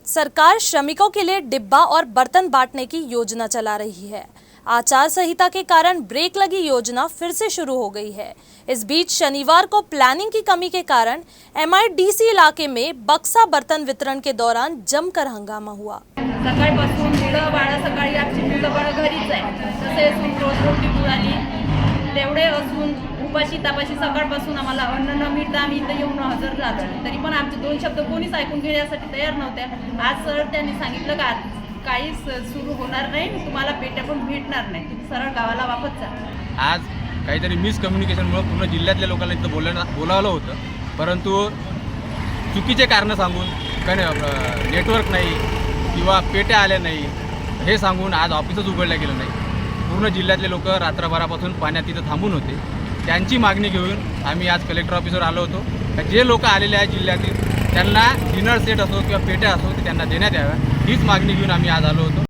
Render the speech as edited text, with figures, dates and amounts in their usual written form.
सरकार श्रमिकों के लिए डिब्बा और बर्तन बांटने की योजना चला रही है। आचार संहिता के कारण ब्रेक लगी योजना फिर से शुरू हो गई है। इस बीच शनिवार को प्लानिंग की कमी के कारण MIDC इलाके में बक्सा बर्तन वितरण के दौरान जमकर हंगामा हुआ। सकाळपासून मुलं बाळं सकाळी आमची मुलं बाळं घरीच आहे, तसे रोज रोटी मिळाली तेवढे असून उपाशी तापाशी सकाळपासून आम्हाला अन्न न मिळता आम्ही इथं येऊन हजर झालो, तरी पण आमचे दोन शब्द कोणीच ऐकून घेण्यासाठी तयार नव्हत्या। आज सर त्यांनी सांगितलं का काहीच सुरू होणार नाही, तुम्हाला पेट्या पण भेटणार नाही, तुम्ही सरळ गावाला वापस जा। आज काहीतरी मिसकम्युनिकेशनमुळे पूर्ण जिल्ह्यातल्या लोकांना इथं बोलावलं होतं, परंतु चुकीचे कारणं सांगून नेटवर्क नाही किंवा पेट्या आल्या नाही हे सांगून आज ऑफिसच उघडलं गेलं नाही। पूर्ण जिल्ह्यातले लोक रात्रभरापासून पाण्यात तिथं थांबून होते। त्यांची मागणी घेऊन आम्ही आज कलेक्टर ऑफिसवर आलो होतो। जे लोक आलेले आहेत जिल्ह्यातील त्यांना डिनर सेट असो किंवा पेट्या असो ते त्यांना देण्यात याव्या, हीच मागणी घेऊन आम्ही आज आलो होतो।